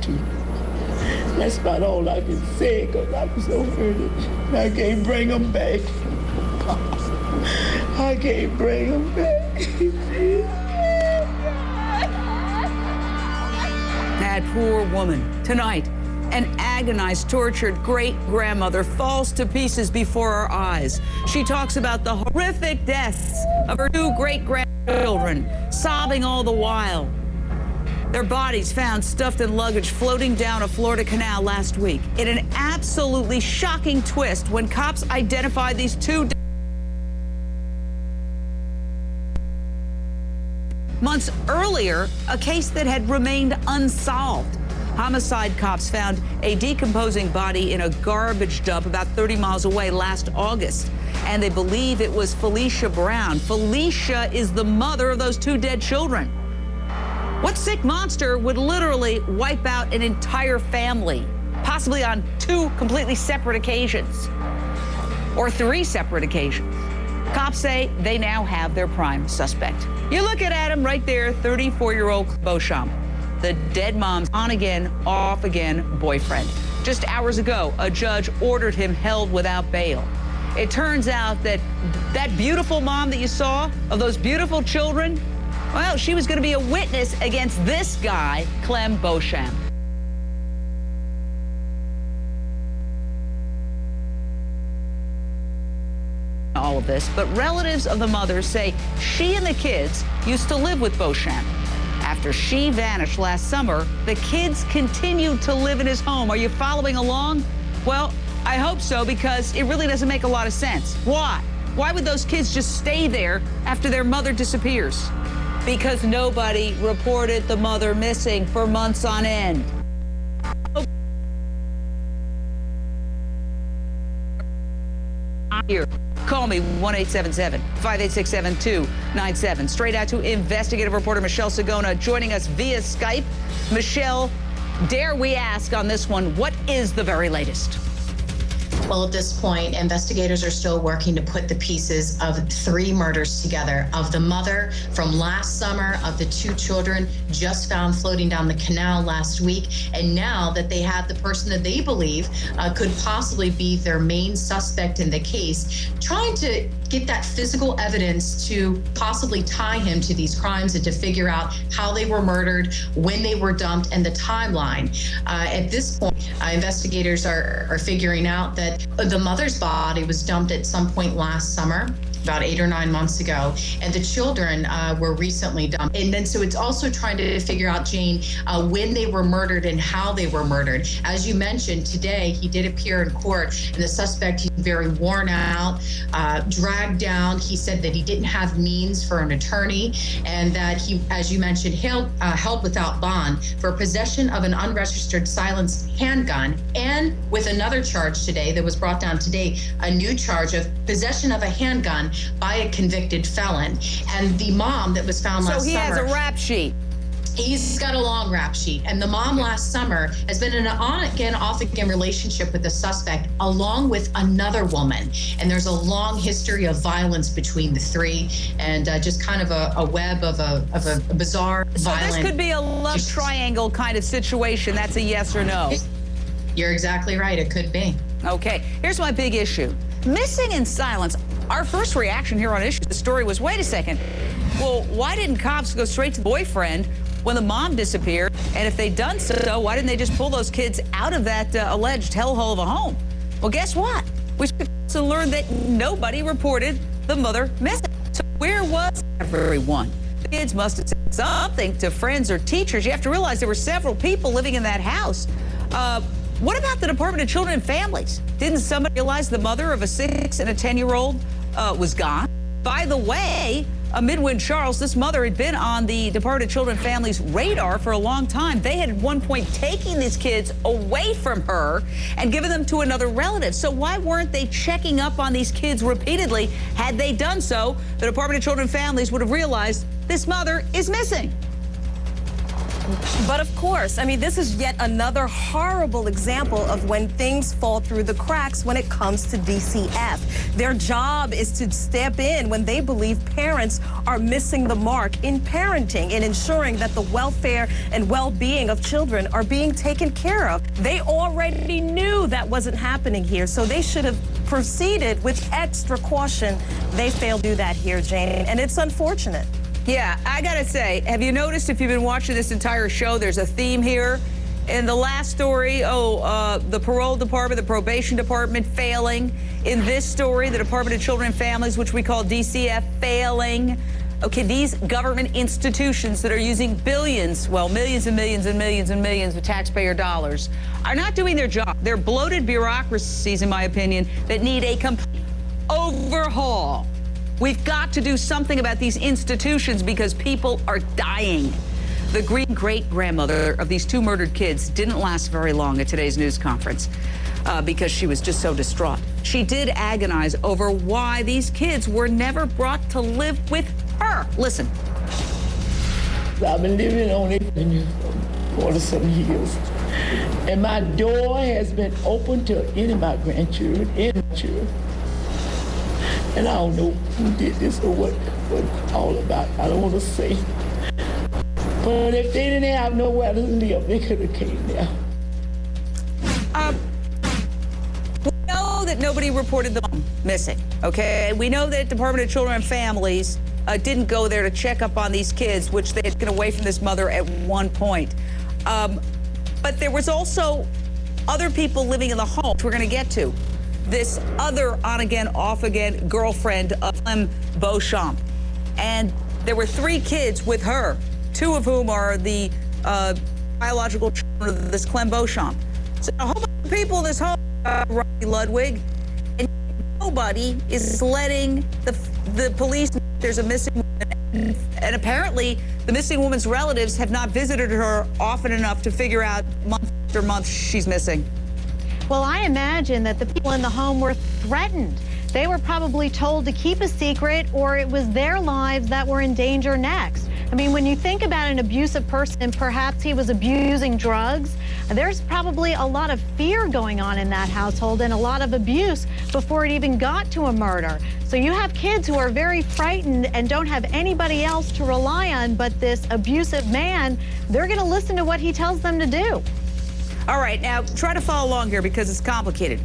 to. That's about all I can say, because I'm so hurt. I can't bring them back. I can't bring them back. That poor woman. Tonight, an agonized, tortured great-grandmother falls to pieces before our eyes. She talks about the horrific deaths of her two great-grandchildren, sobbing all the while. Their bodies found stuffed in luggage floating down a Florida canal last week. In an absolutely shocking twist, when cops identified these two months earlier, a case that had remained unsolved. Homicide cops found a decomposing body in a garbage dump about 30 miles away last August, and they believe it was Felica Brown. Felica is the mother of those two dead children. What sick monster would literally wipe out an entire family, possibly on two completely separate occasions, or three separate occasions? Cops say they now have their prime suspect. You're looking at him right there, 34-year-old Beauchamp, the dead mom's on-again, off-again boyfriend. Just hours ago, a judge ordered him held without bail. It turns out that that beautiful mom that you saw, of those beautiful children, well, she was going to be a witness against this guy, Clem Beauchamp. All of this, but relatives of the mothers say she and the kids used to live with Beauchamp. After she vanished last summer, the kids continued to live in his home. Are you following along? Well, I hope so, because it really doesn't make a lot of sense. Why? Why would those kids just stay there after their mother disappears? Because nobody reported the mother missing for months on end. Here. Call me 1-877-586-7297. Straight out to investigative reporter Michelle Sagona joining us via Skype. Michelle, dare we ask on this one, what is the very latest? Well, at this point, investigators are still working to put the pieces of 3 murders together, of the mother from last summer, of the 2 children just found floating down the canal last week, and now that they have the person that they believe could possibly be their main suspect in the case, trying to get that physical evidence to possibly tie him to these crimes and to figure out how they were murdered, when they were dumped, and the timeline. At this point, investigators are figuring out that the mother's body was dumped at some point last summer, about 8 or 9 months ago, and the children were recently dumped. And then so it's also trying to figure out, Jane, when they were murdered and how they were murdered. As you mentioned, today he did appear in court, and the suspect, he's very worn out, dragged down. He said that he didn't have means for an attorney, and that he, as you mentioned, held without bond for possession of an unregistered silenced handgun, and with another charge today that was brought down today, a new charge of possession of a handgun by a convicted felon. And the mom that was found last summer. So he has a rap sheet. He's got a long rap sheet. And the mom last summer has been in an on-again, off-again relationship with the suspect, along with another woman. And there's a long history of violence between the 3, and just kind of a web of a bizarre, violent. So this could be a love triangle kind of situation. That's a yes or no. You're exactly right. It could be. Okay. Here's my big issue. Missing in silence. Our first reaction here on Issues, the story was, wait a second. Well, why didn't cops go straight to the boyfriend when the mom disappeared? And if they'd done so, why didn't they just pull those kids out of that alleged hellhole of a home? Well, guess what? We also learned that nobody reported the mother missing. So where was everyone? The kids must have said something to friends or teachers. You have to realize there were several people living in that house. What about the Department of Children and Families? Didn't somebody realize the mother of a 6 and a 10-year-old was gone? By the way, Midwin Charles, this mother had been on the Department of Children and Families radar for a long time. They had at one point taken these kids away from her and given them to another relative. So why weren't they checking up on these kids repeatedly? Had they done so, the Department of Children and Families would have realized this mother is missing. But of course, I mean, this is yet another horrible example of when things fall through the cracks when it comes to DCF. Their job is to step in when they believe parents are missing the mark in parenting and ensuring that the welfare and well-being of children are being taken care of. They already knew that wasn't happening here, so they should have proceeded with extra caution. They failed to do that here, Jane, and it's unfortunate. Yeah, I gotta say, have you noticed, if you've been watching this entire show, there's a theme here? In the last story, the parole department, the probation department failing. In this story, the Department of Children and Families, which we call DCF, failing. Okay, these government institutions that are using billions, well, millions and millions and millions and millions of taxpayer dollars are not doing their job. They're bloated bureaucracies, in my opinion, that need a complete overhaul. We've got to do something about these institutions because people are dying. The great-grandmother of these two murdered kids didn't last very long at today's news conference because she was just so distraught. She did agonize over why these kids were never brought to live with her. Listen. I've been living on it for 47 years. And my door has been open to any of my grandchildren, And I don't know who did this or what it's all about. I don't want to say. But if they didn't have nowhere to live, they could have came there. We know that nobody reported the mom missing, okay? We know that Department of Children and Families didn't go there to check up on these kids, which they had taken away from this mother at one point. But there was also other people living in the home, which we're going to get to. This other on-again, off-again girlfriend of Clem Beauchamp. And there were 3 kids with her, 2 of whom are the biological children of this Clem Beauchamp. So a whole bunch of people in this home, Robbie Ludwig, and nobody is letting the police know there's a missing woman. And apparently, the missing woman's relatives have not visited her often enough to figure out month after month she's missing. Well, I imagine that the people in the home were threatened. They were probably told to keep a secret, or it was their lives that were in danger next. I mean, when you think about an abusive person, perhaps he was abusing drugs, there's probably a lot of fear going on in that household and a lot of abuse before it even got to a murder. So you have kids who are very frightened and don't have anybody else to rely on but this abusive man. They're going to listen to what he tells them to do. All right, now try to follow along here because it's complicated.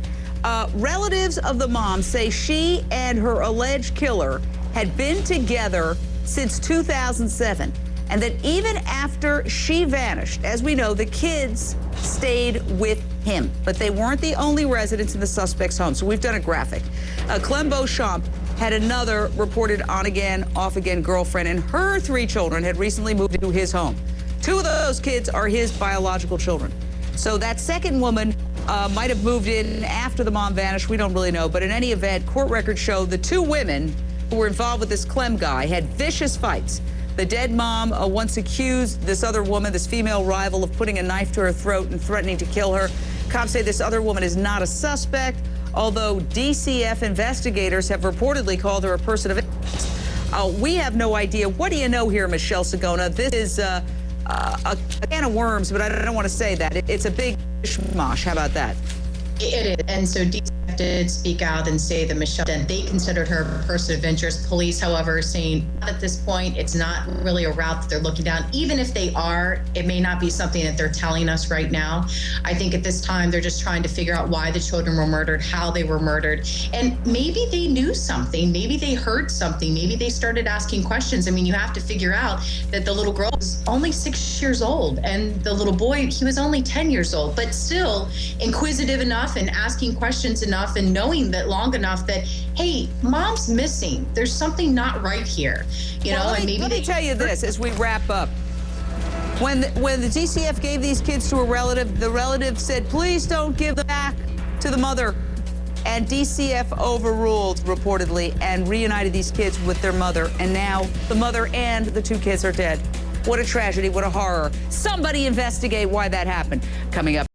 Relatives of the mom say she and her alleged killer had been together since 2007, and that even after she vanished, as we know, the kids stayed with him, but they weren't the only residents in the suspect's home. So we've done a graphic. Clem Beauchamp had another reported on-again, off-again girlfriend, and her 3 children had recently moved into his home. 2 of those kids are his biological children. So that second woman might have moved in after the mom vanished. We don't really know. But in any event, court records show the 2 women who were involved with this Clem guy had vicious fights. The dead mom once accused this other woman, this female rival, of putting a knife to her throat and threatening to kill her. Cops say this other woman is not a suspect, although DCF investigators have reportedly called her a person of interest. We have no idea. What do you know here, Michelle Sagona? This is a can of worms, but I don't want to say that. It's a big mishmash. How about that? It is. And so DCF did speak out and say that Michelle, they considered her a person of interest. Police, however, are saying at this point, it's not really a route that they're looking down. Even if they are, it may not be something that they're telling us right now. I think at this time, they're just trying to figure out why the children were murdered, how they were murdered. And maybe they knew something. Maybe they heard something. Maybe they started asking questions. I mean, you have to figure out that the little girl was only 6 years old and the little boy, he was only 10 years old, but still inquisitive enough and asking questions enough and knowing that long enough that, hey, mom's missing. There's something not right here, you know. And maybe let me tell you this as we wrap up. When the DCF gave these kids to a relative, the relative said, please don't give them back to the mother. And DCF overruled, reportedly, and reunited these kids with their mother. And now the mother and the 2 kids are dead. What a tragedy, what a horror. Somebody investigate why that happened. Coming up.